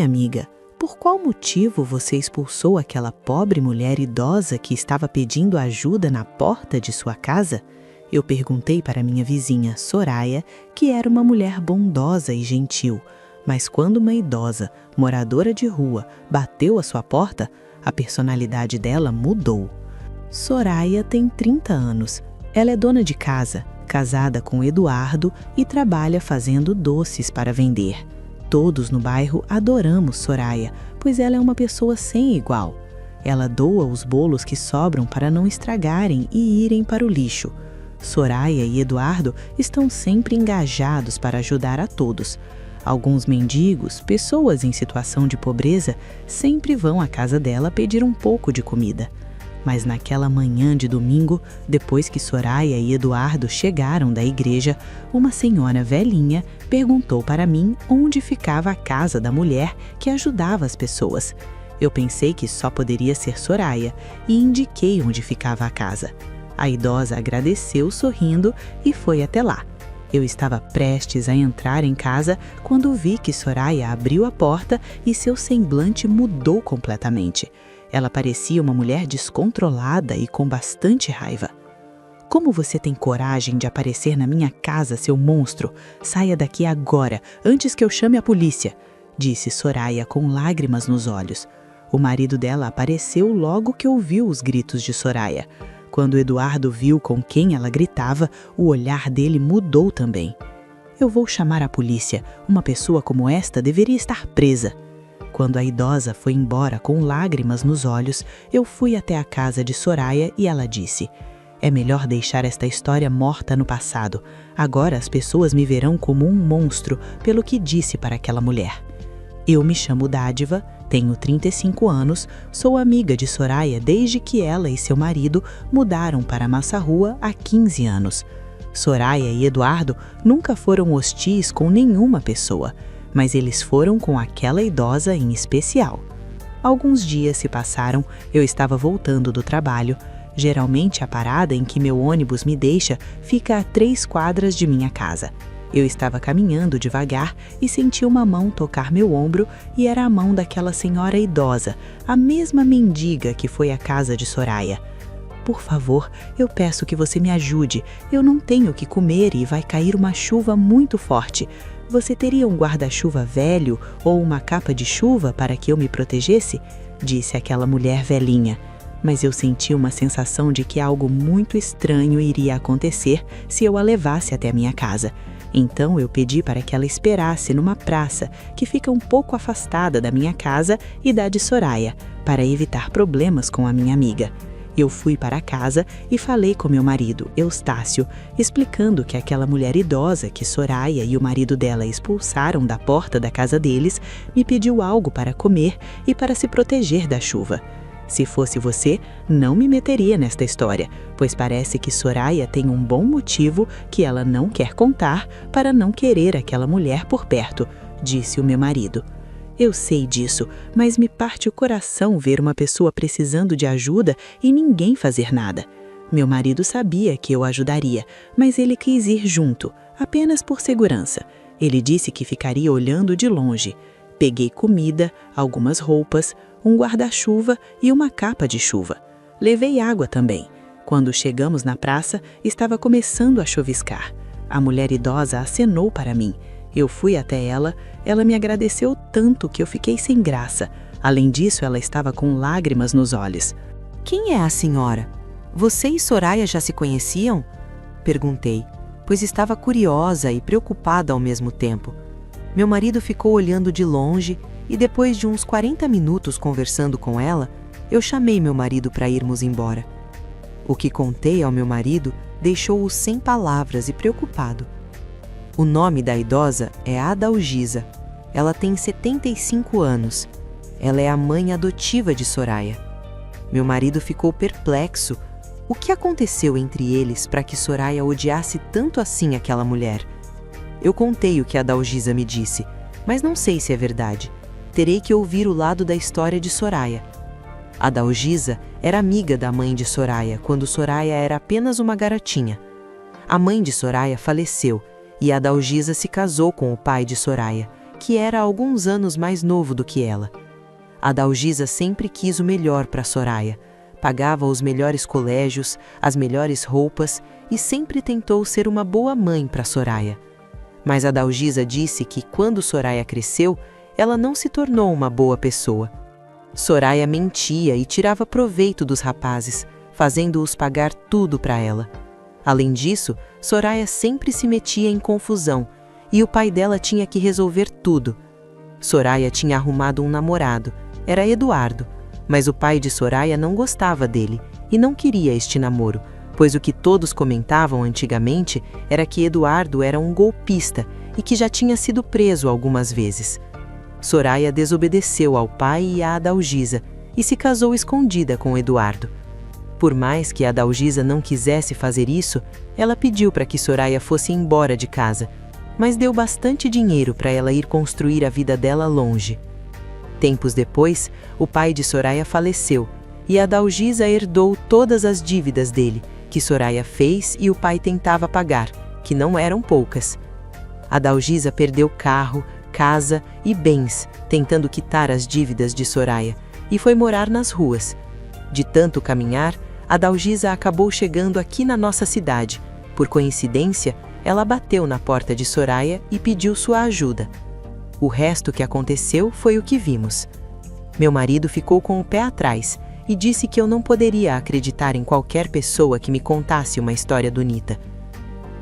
Minha amiga, por qual motivo você expulsou aquela pobre mulher idosa que estava pedindo ajuda na porta de sua casa? Eu perguntei para minha vizinha, Soraya, que era uma mulher bondosa e gentil. Mas quando uma idosa, moradora de rua, bateu à sua porta, a personalidade dela mudou. Soraya tem 30 anos. Ela é dona de casa, casada com Eduardo e trabalha fazendo doces para vender. Todos no bairro adoramos Soraya, pois ela é uma pessoa sem igual. Ela doa os bolos que sobram para não estragarem e irem para o lixo. Soraya e Eduardo estão sempre engajados para ajudar a todos. Alguns mendigos, pessoas em situação de pobreza, sempre vão à casa dela pedir um pouco de comida. Mas naquela manhã de domingo, depois que Soraya e Eduardo chegaram da igreja, uma senhora velhinha perguntou para mim onde ficava a casa da mulher que ajudava as pessoas. Eu pensei que só poderia ser Soraya e indiquei onde ficava a casa. A idosa agradeceu sorrindo e foi até lá. Eu estava prestes a entrar em casa quando vi que Soraya abriu a porta e seu semblante mudou completamente. Ela parecia uma mulher descontrolada e com bastante raiva. Como você tem coragem de aparecer na minha casa, seu monstro? Saia daqui agora, antes que eu chame a polícia, disse Soraya com lágrimas nos olhos. O marido dela apareceu logo que ouviu os gritos de Soraya. Quando Eduardo viu com quem ela gritava, o olhar dele mudou também. Eu vou chamar a polícia. Uma pessoa como esta deveria estar presa. Quando a idosa foi embora com lágrimas nos olhos, eu fui até a casa de Soraya e ela disse: é melhor deixar esta história morta no passado. Agora as pessoas me verão como um monstro pelo que disse para aquela mulher. Eu me chamo Dádiva, tenho 35 anos, sou amiga de Soraya desde que ela e seu marido mudaram para Massarrua há 15 anos. Soraya e Eduardo nunca foram hostis com nenhuma pessoa, mas eles foram com aquela idosa em especial. Alguns dias se passaram, eu estava voltando do trabalho. Geralmente a parada em que meu ônibus me deixa fica a 3 quadras de minha casa. Eu estava caminhando devagar e senti uma mão tocar meu ombro e era a mão daquela senhora idosa, a mesma mendiga que foi à casa de Soraya. Por favor, eu peço que você me ajude. Eu não tenho o que comer e vai cair uma chuva muito forte. Você teria um guarda-chuva velho ou uma capa de chuva para que eu me protegesse? Disse aquela mulher velhinha. Mas eu senti uma sensação de que algo muito estranho iria acontecer se eu a levasse até a minha casa. Então eu pedi para que ela esperasse numa praça que fica um pouco afastada da minha casa e da de Soraya, para evitar problemas com a minha amiga. Eu fui para casa e falei com meu marido, Eustácio, explicando que aquela mulher idosa que Soraya e o marido dela expulsaram da porta da casa deles me pediu algo para comer e para se proteger da chuva. Se fosse você, não me meteria nesta história, pois parece que Soraya tem um bom motivo que ela não quer contar para não querer aquela mulher por perto, disse o meu marido. Eu sei disso, mas me parte o coração ver uma pessoa precisando de ajuda e ninguém fazer nada. Meu marido sabia que eu ajudaria, mas ele quis ir junto, apenas por segurança. Ele disse que ficaria olhando de longe. Peguei comida, algumas roupas, um guarda-chuva e uma capa de chuva. Levei água também. Quando chegamos na praça, estava começando a chuviscar. A mulher idosa acenou para mim. Eu fui até ela, ela me agradeceu tanto que eu fiquei sem graça. Além disso, ela estava com lágrimas nos olhos. Quem é a senhora? Você e Soraya já se conheciam? Perguntei, pois estava curiosa e preocupada ao mesmo tempo. Meu marido ficou olhando de longe e depois de uns 40 minutos conversando com ela, eu chamei meu marido para irmos embora. O que contei ao meu marido deixou-o sem palavras e preocupado. O nome da idosa é Adalgisa. Ela tem 75 anos. Ela é a mãe adotiva de Soraya. Meu marido ficou perplexo. O que aconteceu entre eles para que Soraya odiasse tanto assim aquela mulher? Eu contei o que Adalgisa me disse, mas não sei se é verdade. Terei que ouvir o lado da história de Soraya. Adalgisa era amiga da mãe de Soraya quando Soraya era apenas uma garotinha. A mãe de Soraya faleceu e Adalgisa se casou com o pai de Soraya, que era alguns anos mais novo do que ela. A Dalgisa sempre quis o melhor para Soraya. Pagava os melhores colégios, as melhores roupas e sempre tentou ser uma boa mãe para Soraya. Mas a Dalgisa disse que quando Soraya cresceu, ela não se tornou uma boa pessoa. Soraya mentia e tirava proveito dos rapazes, fazendo-os pagar tudo para ela. Além disso, Soraya sempre se metia em confusão e o pai dela tinha que resolver tudo. Soraya tinha arrumado um namorado, era Eduardo, mas o pai de Soraya não gostava dele e não queria este namoro, pois o que todos comentavam antigamente era que Eduardo era um golpista e que já tinha sido preso algumas vezes. Soraya desobedeceu ao pai e à Dalgisa e se casou escondida com Eduardo. Por mais que a Dalgisa não quisesse fazer isso, ela pediu para que Soraya fosse embora de casa, mas deu bastante dinheiro para ela ir construir a vida dela longe. Tempos depois, o pai de Soraya faleceu e a Dalgisa herdou todas as dívidas dele, que Soraya fez e o pai tentava pagar, que não eram poucas. A Dalgisa perdeu carro, casa e bens, tentando quitar as dívidas de Soraya, e foi morar nas ruas. De tanto caminhar, a Dalgisa acabou chegando aqui na nossa cidade. Por coincidência, ela bateu na porta de Soraya e pediu sua ajuda. O resto que aconteceu foi o que vimos. Meu marido ficou com o pé atrás e disse que eu não poderia acreditar em qualquer pessoa que me contasse uma história do Nita.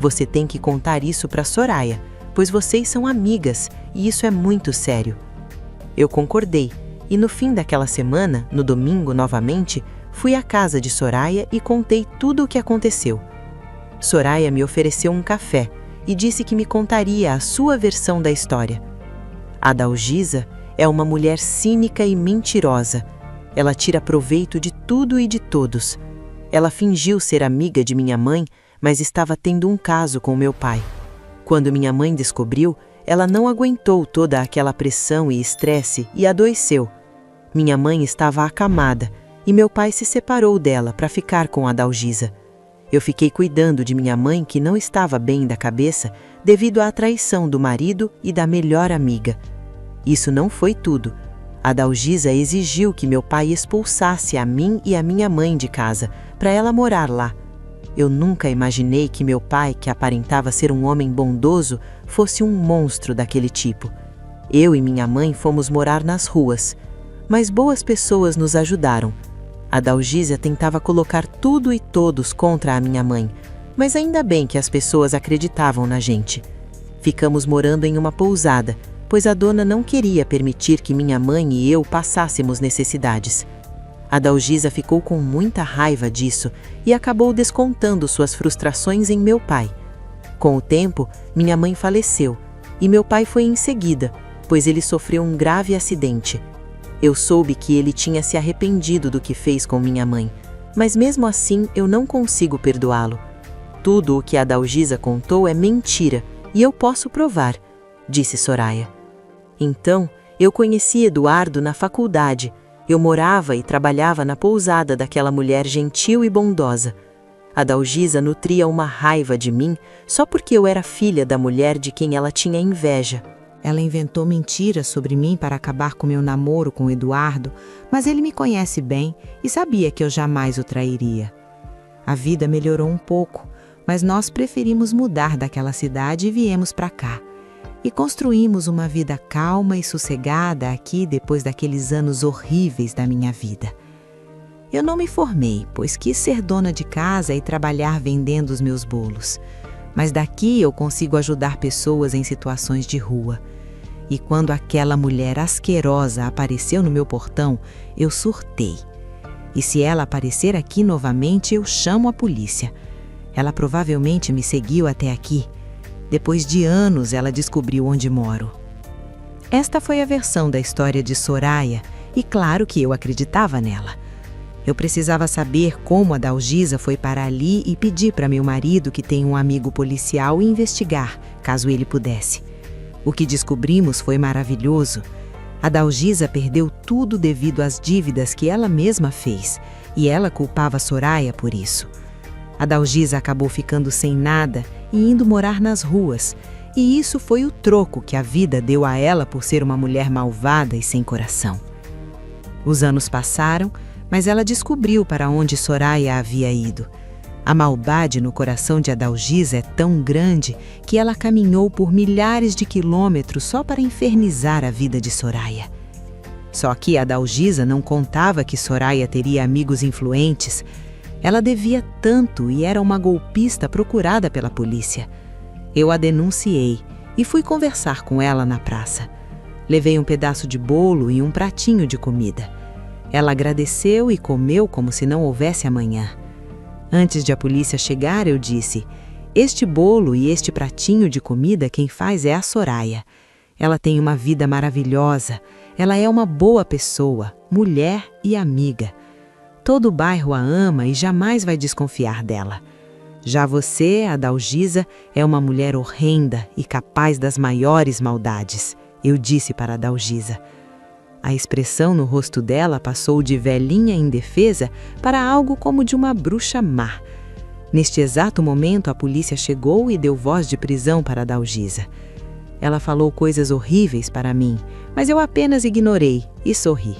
Você tem que contar isso para Soraya, pois vocês são amigas e isso é muito sério. Eu concordei e no fim daquela semana, no domingo novamente, fui à casa de Soraya e contei tudo o que aconteceu. Soraya me ofereceu um café e disse que me contaria a sua versão da história. A Dalgisa é uma mulher cínica e mentirosa. Ela tira proveito de tudo e de todos. Ela fingiu ser amiga de minha mãe, mas estava tendo um caso com meu pai. Quando minha mãe descobriu, ela não aguentou toda aquela pressão e estresse e adoeceu. Minha mãe estava acamada e meu pai se separou dela para ficar com a Dalgisa. Eu fiquei cuidando de minha mãe que não estava bem da cabeça devido à traição do marido e da melhor amiga. Isso não foi tudo. A Dalgisa exigiu que meu pai expulsasse a mim e a minha mãe de casa, para ela morar lá. Eu nunca imaginei que meu pai, que aparentava ser um homem bondoso, fosse um monstro daquele tipo. Eu e minha mãe fomos morar nas ruas, mas boas pessoas nos ajudaram. A Dalgisa tentava colocar tudo e todos contra a minha mãe, mas ainda bem que as pessoas acreditavam na gente. Ficamos morando em uma pousada, pois a dona não queria permitir que minha mãe e eu passássemos necessidades. A Dalgisa ficou com muita raiva disso e acabou descontando suas frustrações em meu pai. Com o tempo, minha mãe faleceu e meu pai foi em seguida, pois ele sofreu um grave acidente. Eu soube que ele tinha se arrependido do que fez com minha mãe, mas mesmo assim eu não consigo perdoá-lo. Tudo o que a Dalgisa contou é mentira e eu posso provar, disse Soraya. Então, eu conheci Eduardo na faculdade. Eu morava e trabalhava na pousada daquela mulher gentil e bondosa. A Dalgisa nutria uma raiva de mim só porque eu era filha da mulher de quem ela tinha inveja. Ela inventou mentiras sobre mim para acabar com meu namoro com Eduardo, mas ele me conhece bem e sabia que eu jamais o trairia. A vida melhorou um pouco, mas nós preferimos mudar daquela cidade e viemos para cá. E construímos uma vida calma e sossegada aqui depois daqueles anos horríveis da minha vida. Eu não me formei, pois quis ser dona de casa e trabalhar vendendo os meus bolos. Mas daqui eu consigo ajudar pessoas em situações de rua. E quando aquela mulher asquerosa apareceu no meu portão, eu surtei. E se ela aparecer aqui novamente, eu chamo a polícia. Ela provavelmente me seguiu até aqui. Depois de anos, ela descobriu onde moro. Esta foi a versão da história de Soraya, e claro que eu acreditava nela. Eu precisava saber como a Dalgisa foi para ali e pedir para meu marido, que tem um amigo policial, investigar, caso ele pudesse. O que descobrimos foi maravilhoso. A Dalgisa perdeu tudo devido às dívidas que ela mesma fez, e ela culpava Soraya por isso. A Dalgisa acabou ficando sem nada e indo morar nas ruas, E isso foi o troco que a vida deu a ela por ser uma mulher malvada e sem coração. Os anos passaram, mas ela descobriu para onde Soraya havia ido. A maldade no coração de Adalgisa é tão grande que ela caminhou por milhares de quilômetros só para infernizar a vida de Soraya. Só que Adalgisa não contava que Soraya teria amigos influentes. Ela devia tanto e era uma golpista procurada pela polícia. Eu a denunciei e fui conversar com ela na praça. Levei um pedaço de bolo e um pratinho de comida. Ela agradeceu e comeu como se não houvesse amanhã. Antes de a polícia chegar, eu disse: este bolo e este pratinho de comida quem faz é a Soraya. Ela tem uma vida maravilhosa. Ela é uma boa pessoa, mulher e amiga. Todo o bairro a ama e jamais vai desconfiar dela. Já você, Adalgisa, é uma mulher horrenda e capaz das maiores maldades, eu disse para Adalgisa. A expressão no rosto dela passou de velhinha indefesa para algo como de uma bruxa má. Neste exato momento, a polícia chegou e deu voz de prisão para Adalgisa. Ela falou coisas horríveis para mim, mas eu apenas ignorei e sorri.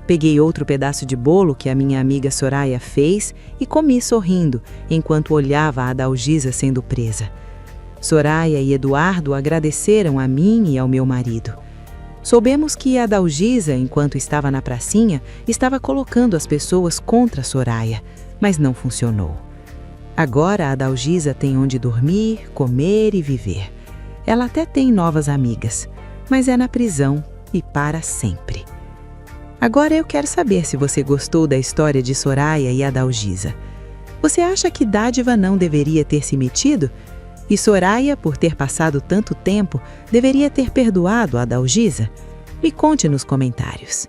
Peguei outro pedaço de bolo que a minha amiga Soraya fez e comi sorrindo, enquanto olhava a Adalgisa sendo presa. Soraya e Eduardo agradeceram a mim e ao meu marido. Soubemos que Adalgisa, enquanto estava na pracinha, estava colocando as pessoas contra Soraya, mas não funcionou. Agora a Adalgisa tem onde dormir, comer e viver. Ela até tem novas amigas, mas é na prisão e para sempre. Agora eu quero saber se você gostou da história de Soraya e Adalgisa. Você acha que Dádiva não deveria ter se metido? E Soraya, por ter passado tanto tempo, deveria ter perdoado a Adalgisa? Me conte nos comentários.